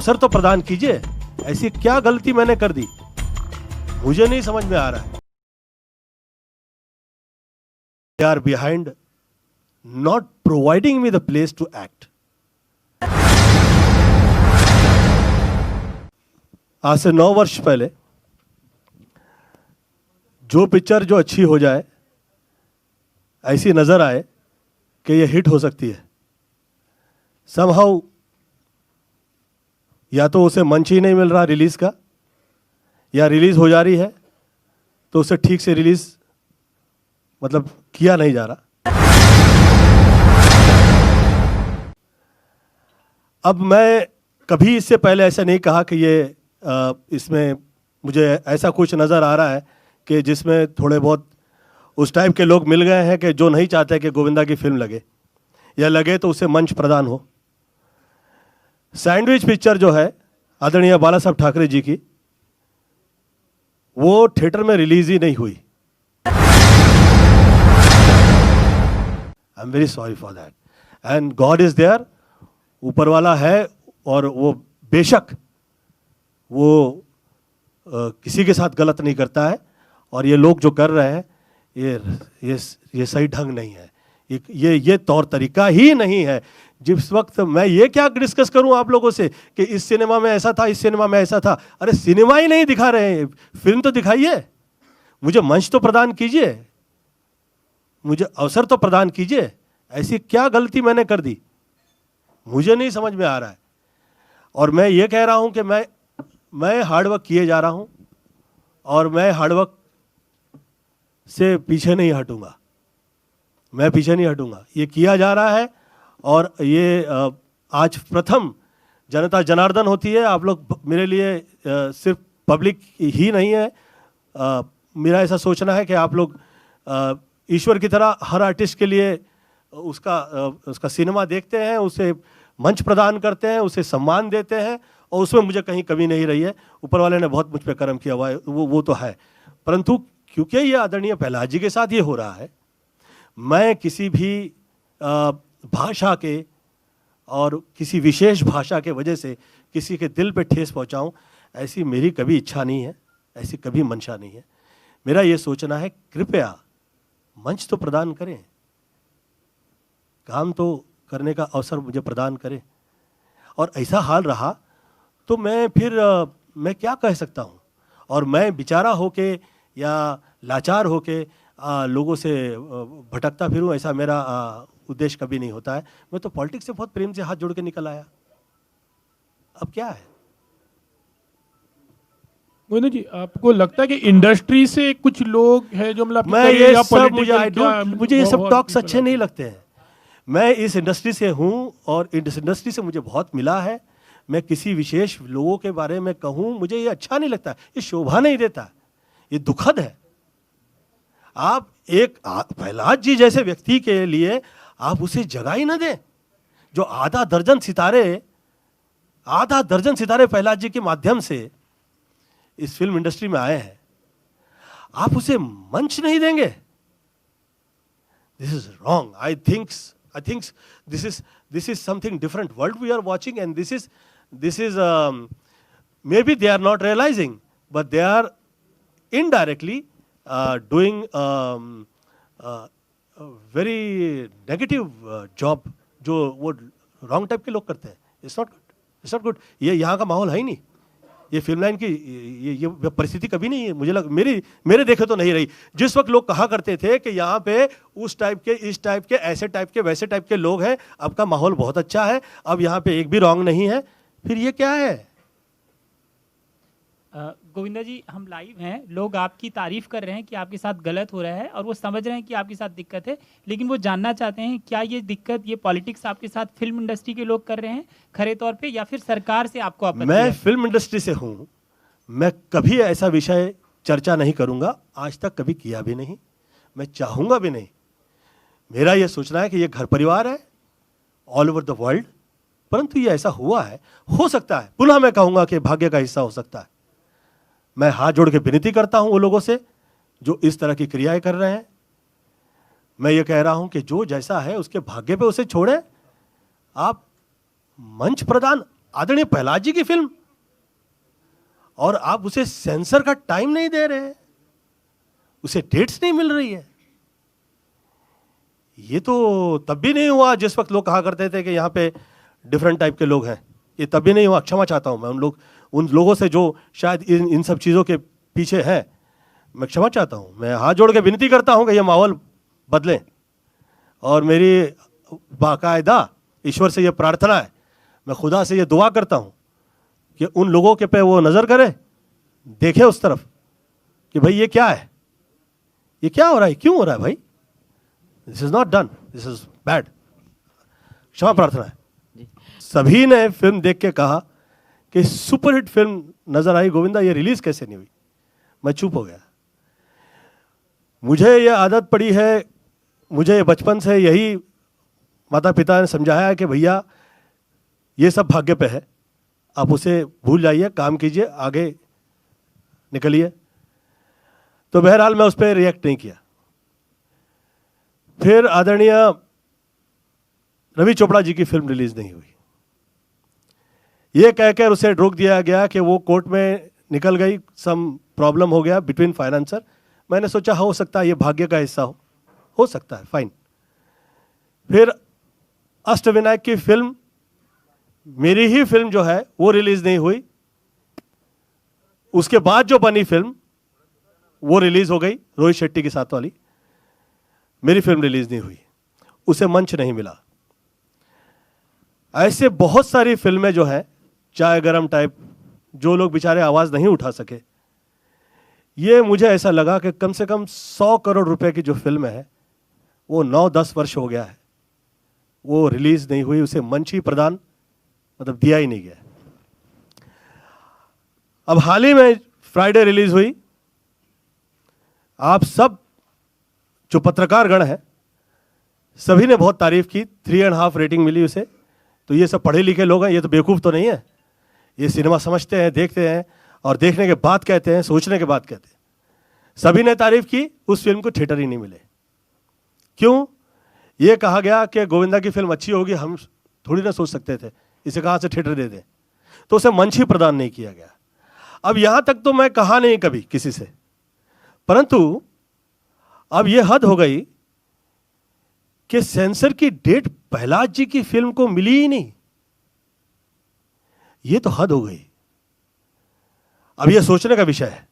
अवसर तो प्रदान कीजिए। ऐसी क्या गलती मैंने कर दी, मुझे नहीं समझ में आ रहा है। They are behind not providing me the place to act. आज से 9 वर्ष पहले जो पिक्चर जो अच्छी हो जाए, ऐसी नजर आए कि ये हिट हो सकती है, समहाउ या तो उसे मंच ही नहीं मिल रहा रिलीज का, या रिलीज हो जा रही है तो उसे ठीक से रिलीज मतलब किया नहीं जा रहा। अब मैं कभी इससे पहले ऐसा नहीं कहा कि ये इसमें मुझे ऐसा कुछ नज़र आ रहा है कि जिसमें थोड़े बहुत उस टाइप के लोग मिल गए हैं कि जो नहीं चाहते कि गोविंदा की फिल्म लगे, या लगे तो उसे मंच प्रदान हो। सैंडविच पिक्चर जो है आदरणीय बाला साहब ठाकरे जी की, वो थिएटर में रिलीज ही नहीं हुई। I am very sorry for that and God is there, ऊपर वाला है और वो बेशक वो किसी के साथ गलत नहीं करता है, और ये लोग जो कर रहे हैं ये सही ढंग नहीं है, ये तौर तरीका ही नहीं है। जिस वक्त मैं ये क्या डिस्कस करूं आप लोगों से कि इस सिनेमा में ऐसा था, इस सिनेमा में ऐसा था, अरे सिनेमा ही नहीं दिखा रहे हैं, फिल्म तो दिखाइए, मुझे मंच तो प्रदान कीजिए, मुझे अवसर तो प्रदान कीजिए। ऐसी क्या गलती मैंने कर दी, मुझे नहीं समझ में आ रहा है। और मैं ये कह रहा हूं कि मैं हार्डवर्क किए जा रहा हूं और मैं हार्डवर्क से पीछे नहीं हटूंगा, मैं पीछे नहीं हटूंगा। ये किया जा रहा है और ये आज प्रथम जनता जनार्दन होती है। आप लोग मेरे लिए सिर्फ पब्लिक ही नहीं है, मेरा ऐसा सोचना है कि आप लोग ईश्वर की तरह हर आर्टिस्ट के लिए उसका सिनेमा देखते हैं, उसे मंच प्रदान करते हैं, उसे सम्मान देते हैं, और उसमें मुझे कहीं कमी नहीं रही है। ऊपर वाले ने बहुत मुझ पर कर्म किया हुआ है, वो तो है। परंतु क्योंकि ये आदरणीय प्रहलाद जी के साथ ये हो रहा है, मैं किसी भी भाषा के और किसी विशेष भाषा के वजह से किसी के दिल पे ठेस पहुंचाऊं, ऐसी मेरी कभी इच्छा नहीं है, ऐसी कभी मंशा नहीं है। मेरा ये सोचना है कृपया मंच तो प्रदान करें, काम तो करने का अवसर मुझे प्रदान करें। और ऐसा हाल रहा तो मैं फिर मैं क्या कह सकता हूँ, और मैं बेचारा होके या लाचार होके लोगों से भटकता फिरूं, ऐसा मेरा उद्देश्य कभी नहीं होता है। मैं तो पॉलिटिक्स से बहुत प्रेम से हाथ जोड़ के निकल आया, अब क्या है। गोविंदा जी, आपको लगता है कि इंडस्ट्री से कुछ लोग हैं जो मतलब मैं ये सब मुझे ये सब टॉक्स अच्छे नहीं लगते हैं। मैं इस इंडस्ट्री से हूं और इस इंडस्ट्री से मुझे बहुत मिला है। मैं किसी विशेष लोगों के बारे में कहूं, मुझे ये अच्छा नहीं लगता, ये शोभा नहीं देता, ये दुखद है। आप एक प्रहलाद जी जैसे व्यक्ति के लिए आप उसे जगह ही ना दें, जो आधा दर्जन सितारे प्रहलाद जी के माध्यम से इस फिल्म इंडस्ट्री में आए हैं, आप उसे मंच नहीं देंगे। This is wrong. I think this is something different world we are watching, and this is maybe they are not realizing, but they are indirectly doing very negative job जो वो wrong type के लोग करते हैं। It's not good। ये यहाँ का माहौल है ही नहीं, ये फिल्म लाइन की ये परिस्थिति कभी नहीं है, मुझे मेरे देखे तो नहीं रही। जिस वक्त लोग कहा करते थे कि यहाँ पे उस टाइप के, इस टाइप के, ऐसे टाइप के, वैसे टाइप के लोग हैं, अब का माहौल बहुत अच्छा है, अब यहाँ पे एक भी रॉन्ग नहीं है, फिर ये क्या है। गोविंदा जी, हम लाइव हैं, लोग आपकी तारीफ कर रहे हैं कि आपके साथ गलत हो रहा है और वो समझ रहे हैं कि आपके साथ दिक्कत है, लेकिन वो जानना चाहते हैं क्या ये दिक्कत, ये पॉलिटिक्स आपके साथ फिल्म इंडस्ट्री के लोग कर रहे हैं खरे तौर पे, या फिर सरकार से आपको आपत्ति है? मैं फिल्म इंडस्ट्री से हूं, मैं कभी ऐसा विषय चर्चा नहीं करूंगा, आज तक कभी किया भी नहीं, मैं चाहूंगा भी नहीं। मेरा ये सोचना है कि ये घर परिवार है ऑल ओवर द वर्ल्ड, परंतु ये ऐसा हुआ है, हो सकता है, पुनः मैं कहूंगा कि भाग्य का हिस्सा हो सकता है। मैं हाथ जोड़ के विनती करता हूं वो लोगों से जो इस तरह की क्रियाएं कर रहे हैं। मैं ये कह रहा हूं कि जो जैसा है उसके भाग्य पे उसे छोड़ें। आप मंच प्रदान आदरणीय प्रहलाद जी की फिल्म, और आप उसे सेंसर का टाइम नहीं दे रहे हैं, उसे डेट्स नहीं मिल रही है। ये तो तब भी नहीं हुआ जिस वक्त लोग कहा करते थे कि यहाँ पे डिफरेंट टाइप के लोग हैं। ये तब भी नहीं हुआ। क्षमा चाहता हूं मैं उन लोगों से जो शायद इन सब चीज़ों के पीछे हैं। मैं क्षमा चाहता हूं। मैं हाथ जोड़ के विनती करता हूं कि ये माहौल बदलें, और मेरी बाकायदा ईश्वर से ये प्रार्थना है, मैं खुदा से ये दुआ करता हूं कि उन लोगों के पे वो नज़र करे, देखे उस तरफ कि भाई ये क्या है, ये क्या हो रहा है, क्यों हो रहा है भाई, this is not done, this is bad. क्षमा प्रार्थना है। सभी ने फिल्म देख के कहा कि सुपरहिट फिल्म नजर आई, गोविंदा ये रिलीज कैसे नहीं हुई। मैं चुप हो गया। मुझे ये आदत पड़ी है, मुझे बचपन से यही माता पिता ने समझाया है कि भैया ये सब भाग्य पे है, आप उसे भूल जाइए, काम कीजिए, आगे निकलिए। तो बहरहाल मैं उस पर रिएक्ट नहीं किया। फिर आदरणीय रवि चोपड़ा जी की फिल्म रिलीज नहीं हुई, ये कहकर उसे रोक दिया गया कि वो कोर्ट में निकल गई, सम प्रॉब्लम हो गया बिटवीन फाइनेंसर। मैंने सोचा हो सकता है ये भाग्य का हिस्सा हो सकता है, फाइन। फिर अष्टविनायक की फिल्म, मेरी ही फिल्म जो है वो रिलीज नहीं हुई। उसके बाद जो बनी फिल्म वो रिलीज हो गई, रोहित शेट्टी के साथ वाली। मेरी फिल्म रिलीज नहीं हुई, उसे मंच नहीं मिला। ऐसे बहुत सारी फिल्में जो हैं चाय गरम टाइप, जो लोग बेचारे आवाज नहीं उठा सके, ये मुझे ऐसा लगा कि कम से कम 100 करोड़ रुपए की जो फिल्म है वो 9-10 वर्ष हो गया है, वो रिलीज नहीं हुई, उसे मंच ही प्रदान मतलब दिया ही नहीं गया। अब हाल ही में फ्राइडे रिलीज हुई। आप सब जो पत्रकार गण है सभी ने बहुत तारीफ की, 3.5 रेटिंग मिली उसे। तो ये सब पढ़े लिखे लोग हैं, ये तो बेवकूफ़ तो नहीं है, ये सिनेमा समझते हैं, देखते हैं, और देखने के बाद कहते हैं, सोचने के बाद कहते हैं। सभी ने तारीफ की, उस फिल्म को थिएटर ही नहीं मिले। क्यों? ये कहा गया कि गोविंदा की फिल्म अच्छी होगी, हम थोड़ी ना सोच सकते थे इसे कहाँ से थिएटर दे दें, तो उसे मंच ही प्रदान नहीं किया गया। अब यहां तक तो मैं कहा नहीं कभी किसी से, परंतु अब यह हद हो गई कि सेंसर की डेट प्रहलाद जी की फिल्म को मिली ही नहीं। यह तो हद हो गई। अब यह सोचने का विषय है।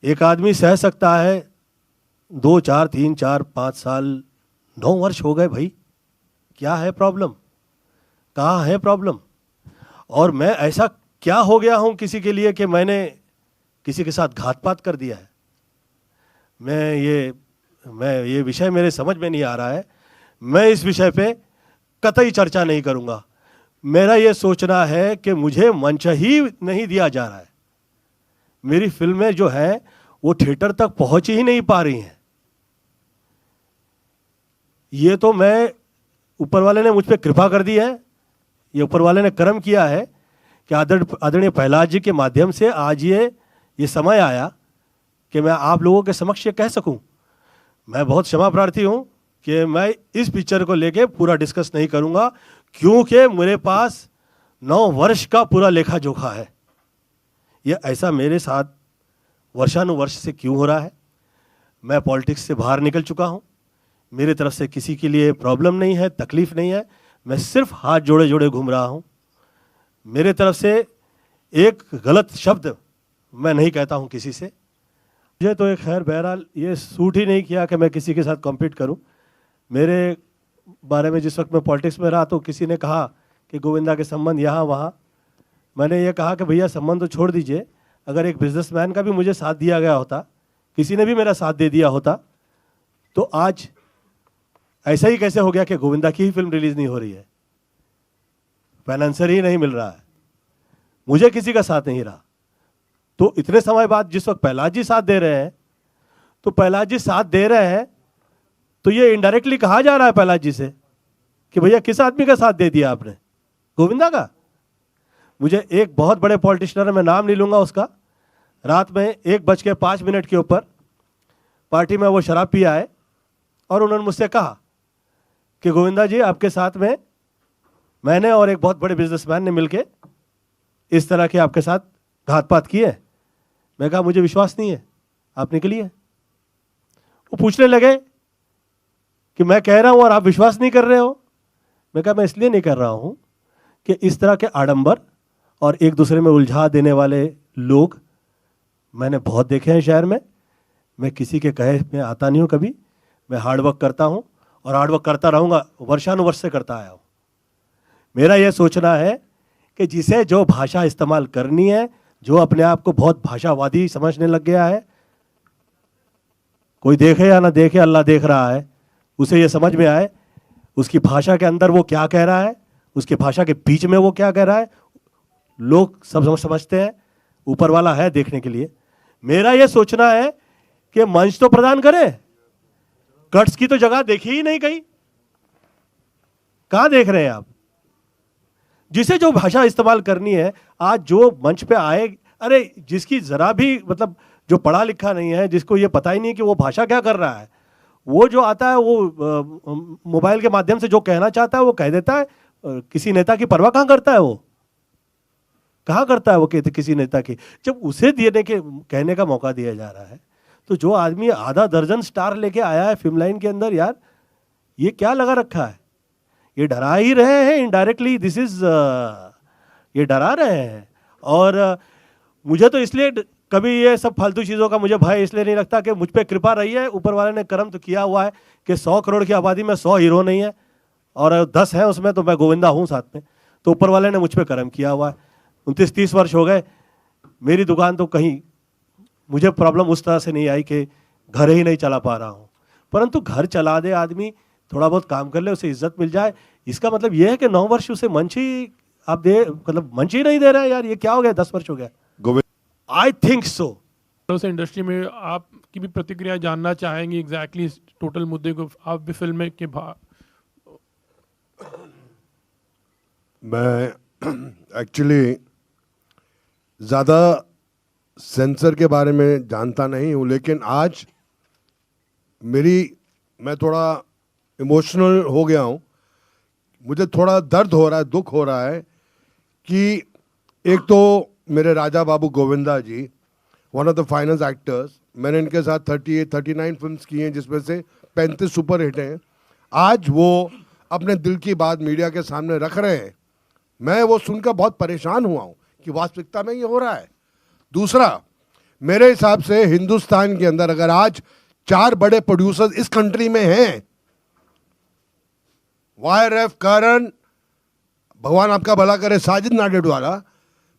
एक आदमी सह सकता है 2, 4, 3, 4, 5 साल, 9 वर्ष हो गए भाई, क्या है प्रॉब्लम, कहाँ है प्रॉब्लम? और मैं ऐसा क्या हो गया हूं किसी के लिए कि मैंने किसी के साथ घात-पात कर दिया है? मैं ये विषय मेरे समझ में नहीं आ रहा है। मैं इस विषय पे कतई चर्चा नहीं करूंगा। मेरा ये सोचना है कि मुझे मंच ही नहीं दिया जा रहा है। मेरी फिल्में जो हैं वो थिएटर तक पहुंच ही नहीं पा रही हैं। ये तो मैं, ऊपर वाले ने मुझ पे कृपा कर दी है, ये ऊपर वाले ने कर्म किया है कि आदरणीय प्रहलाद जी के माध्यम से आज ये समय आया कि मैं आप लोगों के समक्ष ये कह सकूं। मैं बहुत क्षमा प्रार्थी हूं कि मैं इस पिक्चर को लेके पूरा डिस्कस नहीं करूंगा, क्योंकि मेरे पास 9 वर्ष का पूरा लेखा जोखा है। ये ऐसा मेरे साथ वर्षानुवर्ष से क्यों हो रहा है? मैं पॉलिटिक्स से बाहर निकल चुका हूं। मेरी तरफ से किसी के लिए प्रॉब्लम नहीं है, तकलीफ नहीं है। मैं सिर्फ हाथ जोड़े जोड़े घूम रहा हूं। मेरे तरफ से एक गलत शब्द मैं नहीं कहता हूं किसी से। मुझे तो एक खैर बहरहाल ये सूट ही नहीं किया कि मैं किसी के साथ कॉम्पीट करूं। मेरे बारे में जिस वक्त मैं पॉलिटिक्स में रहा तो किसी ने कहा कि गोविंदा के संबंध यहाँ वहाँ। मैंने ये कहा कि भैया संबंध तो छोड़ दीजिए, अगर एक बिजनेसमैन का भी मुझे साथ दिया गया होता, किसी ने भी मेरा साथ दे दिया होता, तो आज ऐसा ही कैसे हो गया कि गोविंदा की ही फिल्म रिलीज नहीं हो रही है, फाइनेंसर ही नहीं मिल रहा है, मुझे किसी का साथ नहीं रहा। तो इतने समय बाद जिस वक्त प्रहलाद जी साथ दे रहे हैं, तो प्रहलाद जी साथ दे रहे हैं तो ये इनडायरेक्टली कहा जा रहा है प्रहलाद जी से कि भैया किस आदमी का साथ दे दिया आपने? गोविंदा का। मुझे एक बहुत बड़े पॉलिटिशियन, मैं नाम नहीं लूंगा उसका, रात में 1:05 के ऊपर पार्टी में वो शराब पी आए और उन्होंने मुझसे कहा कि गोविंदा जी आपके साथ में मैंने और एक बहुत बड़े बिजनेसमैन ने मिलके इस तरह के आपके साथ घात-पात किए। मैं कहा मुझे विश्वास नहीं है, आप निकलिए। वो पूछने लगे कि मैं कह रहा हूं और आप विश्वास नहीं कर रहे हो। मैं कहा मैं इसलिए नहीं कर रहा हूं कि इस तरह के आडंबर और एक दूसरे में उलझा देने वाले लोग मैंने बहुत देखे हैं शहर में। मैं किसी के कहे में आता नहीं हूं कभी। मैं हार्डवर्क करता हूं और हार्डवर्क करता रहूंगा, वर्षानुवर्ष से करता आया हूं। मेरा यह सोचना है कि जिसे जो भाषा इस्तेमाल करनी है, जो अपने आप को बहुत भाषावादी समझने लग गया है, कोई देखे या ना देखे, अल्लाह देख रहा है, उसे ये समझ में आए उसकी भाषा के अंदर वो क्या कह रहा है, उसकी भाषा के बीच में वो क्या कह रहा है। लोग सब समझते हैं, ऊपर वाला है देखने के लिए। मेरा ये सोचना है कि मंच तो प्रदान करें, कट्स की तो जगह देखी ही नहीं कहीं। कहां देख रहे हैं आप? जिसे जो भाषा इस्तेमाल करनी है, आज जो मंच पे आए, अरे जिसकी जरा भी मतलब जो पढ़ा लिखा नहीं है, जिसको ये पता ही नहीं कि वो भाषा क्या कर रहा है, वो जो आता है वो मोबाइल के माध्यम से जो कहना चाहता है वो कह देता है। किसी नेता की परवाह कहां करता है वो? कहां करता है वो किसी नेता की? जब उसे देने के कहने का मौका दिया जा रहा है, तो जो आदमी आधा दर्जन स्टार लेके आया है फिल्म लाइन के अंदर, यार ये क्या लगा रखा है? ये डरा ही रहे हैं इनडायरेक्टली। दिस इज ये डरा रहे हैं। और मुझे तो इसलिए कभी ये सब फालतू चीज़ों का मुझे भय इसलिए नहीं लगता कि मुझ पे कृपा रही है। ऊपर वाले ने कर्म तो किया हुआ है कि 100 करोड़ की आबादी में 100 हीरो नहीं है और 10 हैं उसमें, तो मैं गोविंदा हूँ साथ में। तो ऊपर वाले ने मुझ पे कर्म किया हुआ है। 29-30 वर्ष हो गए, मेरी दुकान तो कहीं मुझे प्रॉब्लम उस तरह से नहीं आई कि घर ही नहीं चला पा रहा हूँ। परंतु घर चला दे आदमी, थोड़ा बहुत काम कर ले, उसे इज्जत मिल जाए, इसका मतलब यह है कि 9 वर्ष उसे मंच ही आप दे, मतलब मंच ही नहीं दे रहे हैं। यार ये क्या हो गया? 10 वर्ष हो गया। I think so. उस इंडस्ट्री में आपकी भी प्रतिक्रिया जानना चाहेंगे एग्जैक्टली इस टोटल मुद्दे को। आप भी फिल्म के मैं एक्चुअली ज़्यादा सेंसर के बारे में जानता नहीं हूँ, लेकिन आज मैं थोड़ा इमोशनल हो गया हूँ। मुझे थोड़ा दर्द हो रहा है, दुख हो रहा है कि एक तो मेरे Raja Babu Govinda ji, one of the finest actors, मैंने इनके साथ 38-39 फिल्म्स की हैं, जिसमें से 35 सुपर हिट हैं। आज वो अपने दिल की बात मीडिया के सामने रख रहे हैं। मैं वो सुनकर बहुत परेशान हुआ हूँ कि वास्तविकता में ये हो रहा है। दूसरा, मेरे हिसाब से हिंदुस्तान के अंदर अगर आज 4 बड़े प्रोड्यूसर्स इस कंट्री में हैं, YRF, करण, भगवान आपका भला करे, साजिद नाडियाडवाला,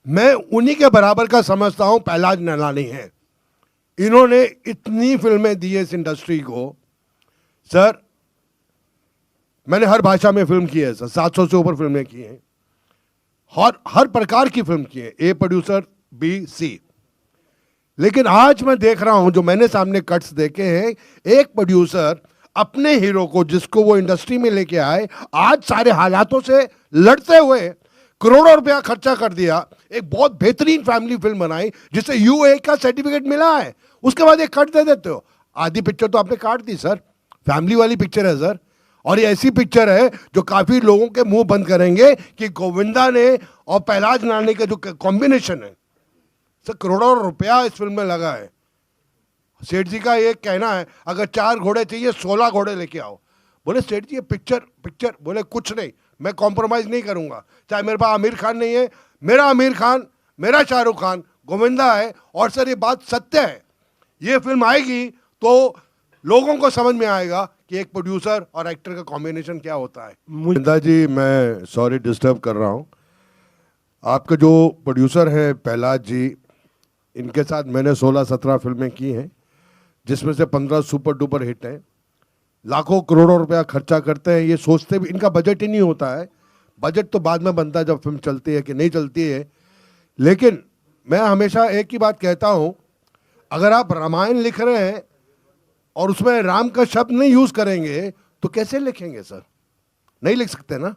मैं उन्हीं के बराबर का समझता हूं पहलाज नैलानी है। इन्होंने इतनी फिल्में दी है इस इंडस्ट्री को। सर, मैंने हर भाषा में फिल्म की है सर, 700 से ऊपर फिल्में की हैं, हर प्रकार की फिल्म की है, ए प्रोड्यूसर, बी, सी। लेकिन आज मैं देख रहा हूं, जो मैंने सामने कट्स देखे हैं, एक प्रोड्यूसर अपने हीरो को, जिसको वो इंडस्ट्री में लेके आए, आज सारे हालातों से लड़ते हुए करोड़ों रुपया खर्चा कर दिया, एक बहुत बेहतरीन फैमिली फिल्म बनाई जिसे UA का सर्टिफिकेट मिला है, उसके बाद एक कट दे देते हो। आधी पिक्चर तो आपने काट दी सर, फैमिली वाली पिक्चर है सर, और ये ऐसी पिक्चर है जो काफी लोगों के मुंह बंद करेंगे कि गोविंदा ने और पहलाज नानी का जो कॉम्बिनेशन है सर, करोड़ों रुपया इस फिल्म में लगा है। सेठ जी का ये कहना है, अगर 4 घोड़े चाहिए 16 घोड़े लेके आओ। बोले सेठ जी ये पिक्चर, बोले कुछ नहीं, मैं कॉम्प्रोमाइज नहीं करूंगा। चाहे मेरे पास आमिर खान नहीं है, मेरा आमिर खान, मेरा शाहरुख खान, गोविंदा है। और सर ये बात सत्य है, ये फिल्म आएगी तो लोगों को समझ में आएगा कि एक प्रोड्यूसर और एक्टर का कॉम्बिनेशन क्या होता है। गोविंदा जी, मैं सॉरी डिस्टर्ब कर रहा हूँ। आपके जो प्रोड्यूसर हैं पहलाज जी, इनके साथ मैंने 16-17 फिल्में की हैं, जिसमें से 15 सुपर डुपर हिट हैं। लाखों करोड़ों रुपया खर्चा करते हैं, ये सोचते भी, इनका बजट ही नहीं होता है। बजट तो बाद में बनता है जब फिल्म चलती है कि नहीं चलती है। लेकिन मैं हमेशा एक ही बात कहता हूँ, अगर आप रामायण लिख रहे हैं और उसमें राम का शब्द नहीं यूज करेंगे तो कैसे लिखेंगे सर? नहीं लिख सकते ना।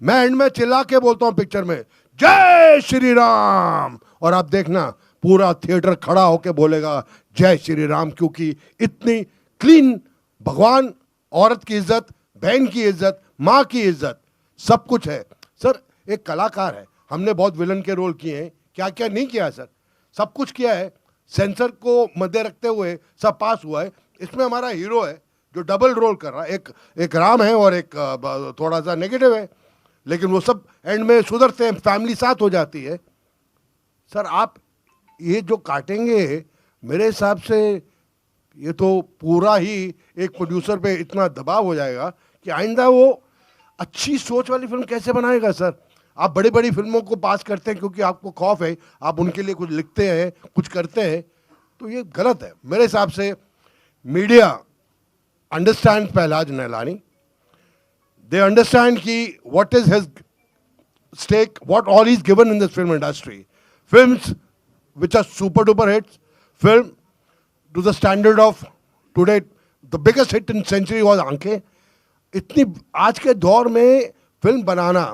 मैं एंड में चिल्ला के बोलता हूँ पिक्चर में, जय श्री राम, और आप देखना पूरा थिएटर खड़ा होके बोलेगा जय श्री राम, क्योंकि इतनी क्लीन भगवान, औरत की इज्जत, बहन की इज्जत, माँ की इज्जत, सब कुछ है सर। एक कलाकार है, हमने बहुत विलन के रोल किए हैं, क्या क्या नहीं किया है सर, सब कुछ किया है। सेंसर को मध्य रखते हुए सब पास हुआ है। इसमें हमारा हीरो है जो डबल रोल कर रहा है, एक राम है और एक थोड़ा सा नेगेटिव है, लेकिन वो सब एंड में सुधरते हैं, फैमिली साथ हो जाती है। सर आप ये जो काटेंगे, मेरे हिसाब से ये तो पूरा ही एक प्रोड्यूसर पे इतना दबाव हो जाएगा कि आइंदा वो अच्छी सोच वाली फिल्म कैसे बनाएगा सर। आप बड़ी बड़ी फिल्मों को पास करते हैं क्योंकि आपको खौफ है, आप उनके लिए कुछ लिखते हैं, कुछ करते हैं, तो ये गलत है मेरे हिसाब से। Media understand Pahlaj Nihalani, they understand ki what is his stake, what all he's given in this film industry. Films which are super duper hits, film to the standard of today, the biggest hit in century was आंखें। इतनी आज के दौर में film बनाना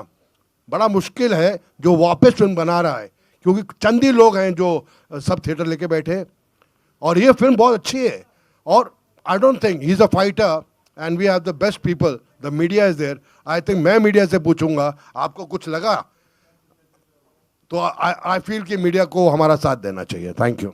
बड़ा मुश्किल है जो वापस फिल्म बना रहा है, क्योंकि चंद ही लोग हैं जो सब थिएटर लेके बैठे, और ये फिल्म बहुत अच्छी है। और I don't think he is a fighter and we have the best people, the media is there. I think मैं मीडिया से पूछूंगा आपको कुछ लगा तो आई फील कि मीडिया को हमारा साथ देना चाहिए। Thank you.